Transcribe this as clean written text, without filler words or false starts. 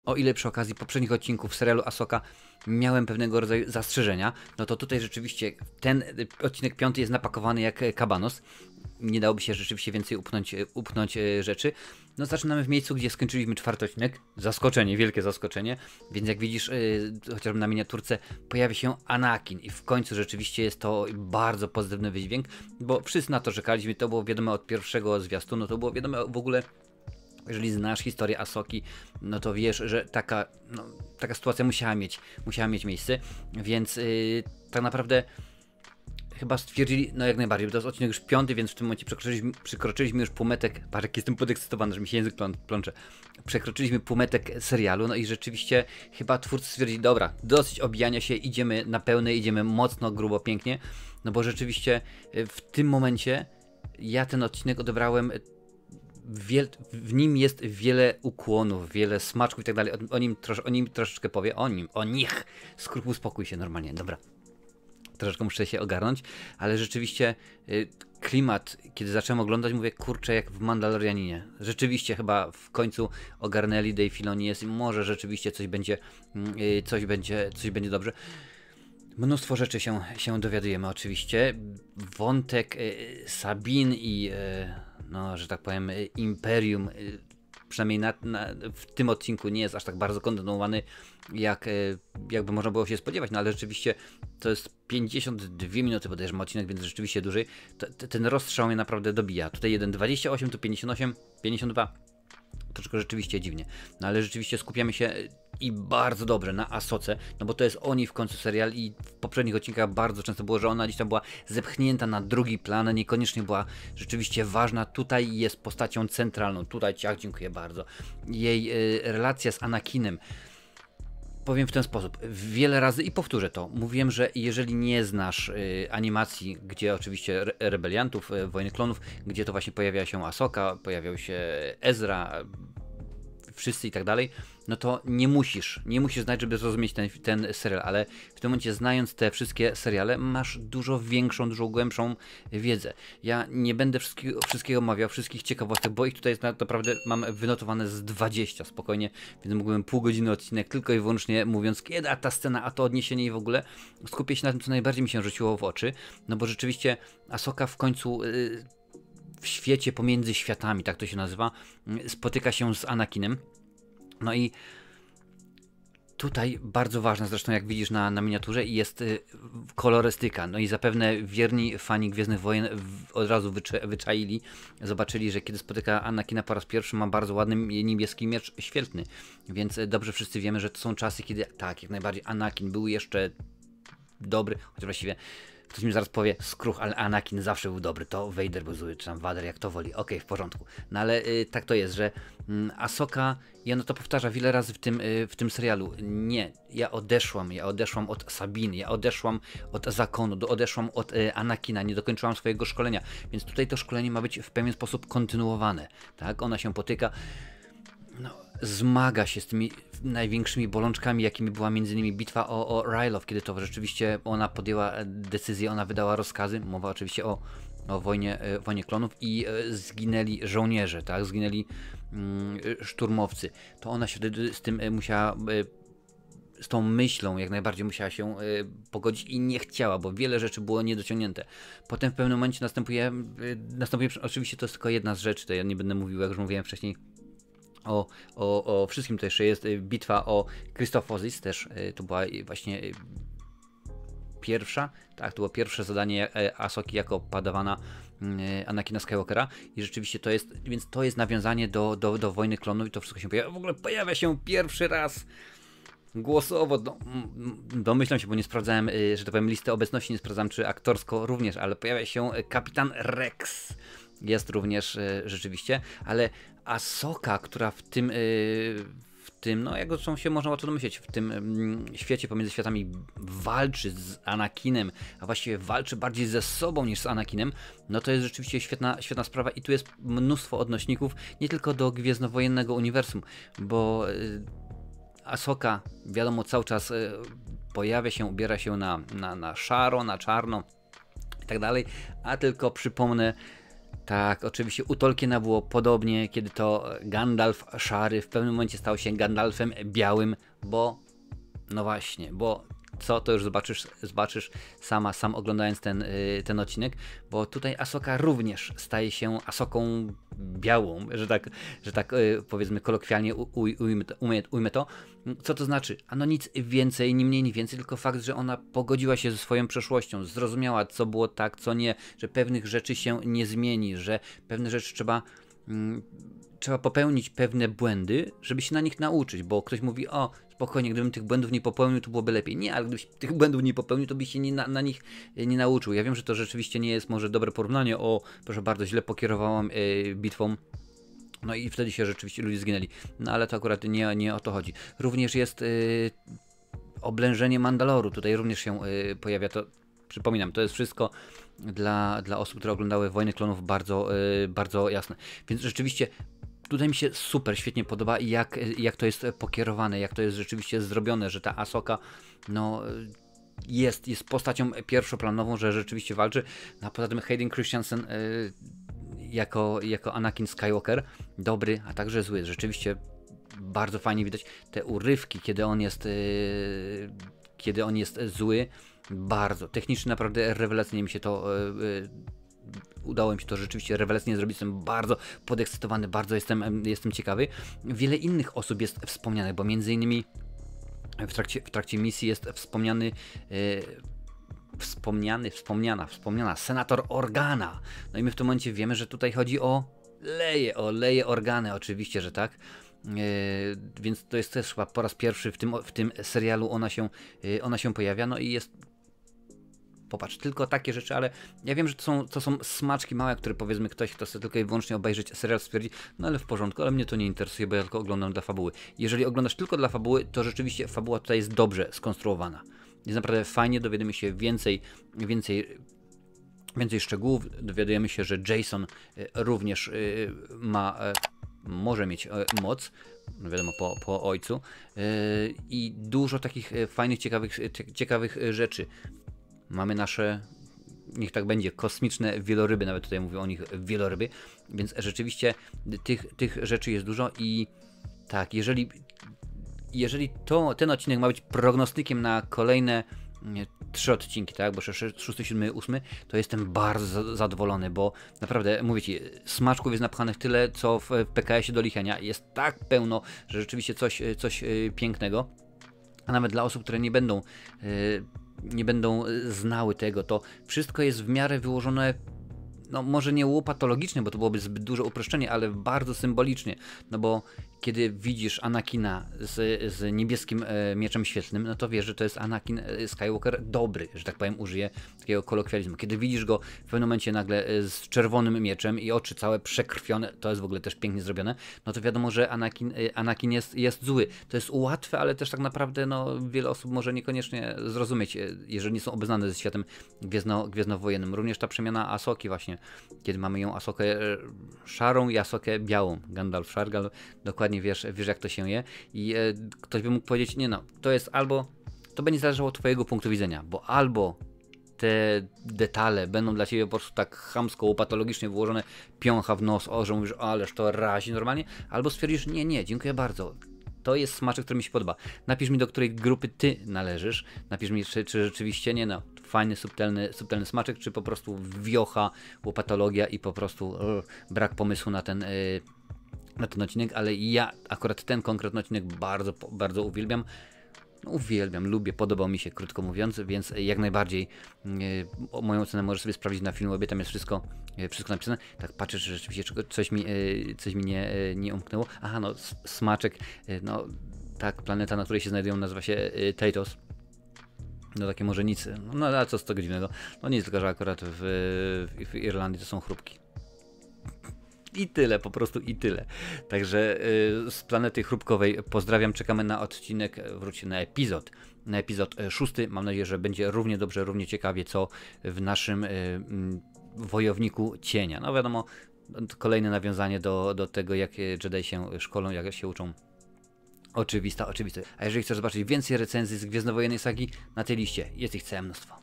O ile przy okazji poprzednich odcinków serialu Ahsoka miałem pewnego rodzaju zastrzeżenia, no to tutaj rzeczywiście ten odcinek 5 jest napakowany jak kabanos. Nie dałoby się rzeczywiście więcej upchnąć rzeczy. No zaczynamy w miejscu, gdzie skończyliśmy 4. odcinek. Zaskoczenie, wielkie zaskoczenie. Więc jak widzisz, chociażby na miniaturce pojawia się Anakin i w końcu rzeczywiście jest to bardzo pozytywny wydźwięk, bo wszyscy na to czekaliśmy, to było wiadomo od pierwszego zwiastunu, to było wiadomo w ogóle. Jeżeli znasz historię Ahsoki, no to wiesz, że taka sytuacja musiała mieć miejsce, więc tak naprawdę chyba stwierdzili, no jak najbardziej, bo to jest odcinek już 5, więc w tym momencie przekroczyliśmy już półmetek, patrz jak jestem podekscytowany, że mi się język plącze, przekroczyliśmy półmetek serialu, no i rzeczywiście chyba twórcy stwierdzili, dobra, dosyć obijania się, idziemy na pełne, idziemy mocno, grubo, pięknie, no bo rzeczywiście w tym momencie ja ten odcinek odebrałem. W nim jest wiele ukłonów, wiele smaczków i tak dalej. O nim troszeczkę powie. O nich. Skrupuł, spokój się normalnie. Dobra. Troszeczkę muszę się ogarnąć, ale rzeczywiście klimat, kiedy zacząłem oglądać, mówię, kurczę, jak w Mandalorianinie. Rzeczywiście chyba w końcu ogarnęli Dave Filoni jest i może rzeczywiście coś będzie dobrze. Mnóstwo rzeczy się dowiadujemy oczywiście. Wątek Sabine i no, że tak powiem, Imperium, przynajmniej w tym odcinku nie jest aż tak bardzo kontynuowany, jakby można było się spodziewać, no ale rzeczywiście to jest 52 minuty podejrzewam odcinek, więc rzeczywiście dłużej. Ten rozstrzał mnie naprawdę dobija. Tutaj 1,28, tu 58, 52. Troszkę rzeczywiście dziwnie, no ale rzeczywiście skupiamy się i bardzo dobrze na Ahsoce, no bo to jest o niej w końcu serial i w poprzednich odcinkach bardzo często było, że ona gdzieś tam była zepchnięta na drugi plan, niekoniecznie była rzeczywiście ważna. Tutaj jest postacią centralną, tutaj dziękuję bardzo. Jej relacja z Anakinem. Powiem w ten sposób, wiele razy i powtórzę to, mówiłem, że jeżeli nie znasz animacji, gdzie oczywiście rebeliantów, Wojny Klonów, gdzie to właśnie pojawia się Ahsoka, pojawiał się Ezra, wszyscy i tak dalej, no to nie musisz znać, żeby zrozumieć ten serial, ale w tym momencie znając te wszystkie seriale, masz dużo większą, dużo głębszą wiedzę. Ja nie będę wszystkiego omawiał, wszystkich ciekawostek, bo ich tutaj jest naprawdę, mam wynotowane z 20 spokojnie, więc mógłbym pół godziny odcinek tylko i wyłącznie mówiąc, kiedy a ta scena, a to odniesienie i w ogóle skupię się na tym, co najbardziej mi się rzuciło w oczy, no bo rzeczywiście Ahsoka w końcu w świecie pomiędzy światami, tak to się nazywa, spotyka się z Anakinem. No i tutaj bardzo ważne, zresztą jak widzisz na miniaturze, jest kolorystyka. No i zapewne wierni fani Gwiezdnych Wojen od razu wyczaili, zobaczyli, że kiedy spotyka Anakina po raz pierwszy, ma bardzo ładny niebieski miecz świetlny. Więc dobrze wszyscy wiemy, że to są czasy, kiedy tak, jak najbardziej Anakin był jeszcze dobry, chociaż właściwie ktoś mi zaraz powie, skruch, ale Anakin zawsze był dobry, to Vader był zły, czy tam Vader, jak to woli, okej, w porządku. No ale tak to jest, że Ahsoka, i ona to powtarza wiele razy w tym serialu, nie, ja odeszłam od Sabiny, ja odeszłam od zakonu, odeszłam od Anakina, nie dokończyłam swojego szkolenia, więc tutaj to szkolenie ma być w pewien sposób kontynuowane, tak, ona się potyka, no, zmaga się z tymi największymi bolączkami, jakimi była m.in. bitwa o Ryloth, kiedy to rzeczywiście ona podjęła decyzję, ona wydała rozkazy, mowa oczywiście o wojnie klonów i zginęli żołnierze, tak, zginęli szturmowcy, to ona się z tym musiała, z tą myślą jak najbardziej musiała się pogodzić i nie chciała, bo wiele rzeczy było niedociągnięte. Potem w pewnym momencie następuje oczywiście to jest tylko jedna z rzeczy, to ja nie będę mówił, jak już mówiłem wcześniej, o wszystkim. To jeszcze jest bitwa o Christophsis, też to była właśnie pierwsza, tak, to było pierwsze zadanie Ahsoki jako padawana Anakina Skywalkera i rzeczywiście to jest nawiązanie do Wojny Klonów i to wszystko się pojawia. W ogóle pojawia się pierwszy raz głosowo, domyślam się, bo nie sprawdzałem, że tak powiem, listy obecności, nie sprawdzałem, czy aktorsko również, ale pojawia się kapitan Rex. Jest również rzeczywiście, ale Ahsoka, która w tym, no jak zresztą się można łatwo domyśleć, w tym świecie pomiędzy światami walczy z Anakinem, a właściwie walczy bardziej ze sobą niż z Anakinem, no to jest rzeczywiście świetna sprawa i tu jest mnóstwo odnośników, nie tylko do Gwiezdnowojennego uniwersum, bo Ahsoka, wiadomo, cały czas pojawia się, ubiera się na szaro, na czarno i tak dalej, a tylko przypomnę, Tak, oczywiście u Tolkiena było podobnie, kiedy to Gandalf szary w pewnym momencie stał się Gandalfem białym, bo no właśnie, bo co to już zobaczysz sam oglądając ten odcinek, bo tutaj Asoka również staje się Asoką białą, że tak powiedzmy kolokwialnie ujmę to. Co to znaczy? Ano nic więcej, ni mniej, ni więcej, tylko fakt, że ona pogodziła się ze swoją przeszłością, zrozumiała co było tak, co nie, że pewnych rzeczy się nie zmieni, że pewne rzeczy trzeba popełnić pewne błędy, żeby się na nich nauczyć, bo ktoś mówi, o spokojnie, gdybym tych błędów nie popełnił, to byłoby lepiej. Nie, ale gdybyś tych błędów nie popełnił, to byś się na nich nie nauczył. Ja wiem, że to rzeczywiście nie jest może dobre porównanie, proszę bardzo, źle pokierowałam bitwą. No i wtedy się rzeczywiście ludzie zginęli. No ale to akurat nie o to chodzi. Również jest oblężenie Mandaloru. Tutaj również się pojawia to. Przypominam, to jest wszystko dla osób, które oglądały Wojny Klonów bardzo jasne. Więc rzeczywiście tutaj mi się super, świetnie podoba jak to jest pokierowane, jak to jest rzeczywiście zrobione, że ta Asoka no, jest postacią pierwszoplanową, że rzeczywiście walczy. No, a poza tym Hayden Christensen jako Anakin Skywalker, dobry, a także zły. Rzeczywiście bardzo fajnie widać te urywki, kiedy on jest zły. Bardzo technicznie, naprawdę rewelacyjnie mi się to udało mi się to rzeczywiście rewelacyjnie zrobić. Jestem bardzo podekscytowany, bardzo jestem ciekawy. Wiele innych osób jest wspomnianych, bo między innymi w trakcie misji jest wspomniana senator Organa. No i my w tym momencie wiemy, że tutaj chodzi o Leję Organę, oczywiście, że tak. Więc to jest też chyba po raz pierwszy w tym serialu ona się pojawia, no i jest. Popatrz, tylko takie rzeczy, ale ja wiem, że to są smaczki małe, które powiedzmy ktoś, kto chce tylko i wyłącznie obejrzeć serial, stwierdzi, no ale w porządku, ale mnie to nie interesuje, bo ja tylko oglądam dla fabuły. Jeżeli oglądasz tylko dla fabuły, to rzeczywiście fabuła tutaj jest dobrze skonstruowana. Jest naprawdę fajnie, dowiadujemy się więcej szczegółów, dowiadujemy się, że Jason również może mieć moc, no wiadomo, po ojcu, i dużo takich fajnych, ciekawych rzeczy. Mamy nasze, niech tak będzie, kosmiczne wieloryby, nawet tutaj mówię o nich wieloryby, więc rzeczywiście tych rzeczy jest dużo i tak, jeżeli ten odcinek ma być prognostykiem na kolejne 3 odcinki, tak, bo 6, 7, 8, to jestem bardzo zadowolony, bo naprawdę, mówię Ci, smaczków jest napchanych tyle, co w PKS-ie do lichenia. Jest tak pełno, że rzeczywiście coś pięknego, a nawet dla osób, które nie będą znały tego, to wszystko jest w miarę wyłożone, no może nie łopatologicznie, bo to byłoby zbyt duże uproszczenie, ale bardzo symbolicznie, no bo kiedy widzisz Anakina z niebieskim mieczem świetlnym, no to wiesz, że to jest Anakin Skywalker dobry, że tak powiem, użyję takiego kolokwializmu. Kiedy widzisz go w pewnym momencie nagle z czerwonym mieczem i oczy całe przekrwione, to jest w ogóle też pięknie zrobione, no to wiadomo, że Anakin jest zły. To jest łatwe, ale też tak naprawdę no, wiele osób może niekoniecznie zrozumieć, jeżeli nie są obeznane ze światem gwiezdnowojennym. Również ta przemiana Asoki właśnie, kiedy mamy ją Asokę szarą i Asokę białą. Gandalf szary, dokładnie wiesz jak to się je i ktoś by mógł powiedzieć, nie no, to jest albo, to będzie zależało od twojego punktu widzenia, bo albo te detale będą dla ciebie po prostu tak chamsko, łopatologicznie wyłożone, piącha w nos, że mówisz, ależ to razi normalnie, albo stwierdzisz, nie, dziękuję bardzo. To jest smaczek, który mi się podoba. Napisz mi, do której grupy ty należysz. Napisz mi, czy rzeczywiście, nie no, fajny, subtelny smaczek, czy po prostu wiocha, łopatologia i po prostu brak pomysłu na ten odcinek, ale ja akurat ten konkretny odcinek bardzo uwielbiam. No, lubię, podobał mi się, krótko mówiąc, więc jak najbardziej moją ocenę możesz sobie sprawdzić na Filmwebie, tam jest wszystko napisane. Tak patrzę, że rzeczywiście coś mi nie umknęło. Aha, no smaczek, no tak, planeta, na której się znajdują, nazywa się Tatos. No takie może nic, no ale co z tego dziwnego? No nic, tylko że akurat w Irlandii to są chrupki. I tyle, po prostu i tyle. Także z planety chrupkowej pozdrawiam, czekamy na odcinek, wróćcie na epizod 6. Mam nadzieję, że będzie równie dobrze, równie ciekawie, co w naszym Wojowniku Cienia. No wiadomo, kolejne nawiązanie do tego, jak Jedi się szkolą, jak się uczą. Oczywiste. A jeżeli chcesz zobaczyć więcej recenzji z Gwiezdnowojennej sagi, na tej liście jest ich całe mnóstwo.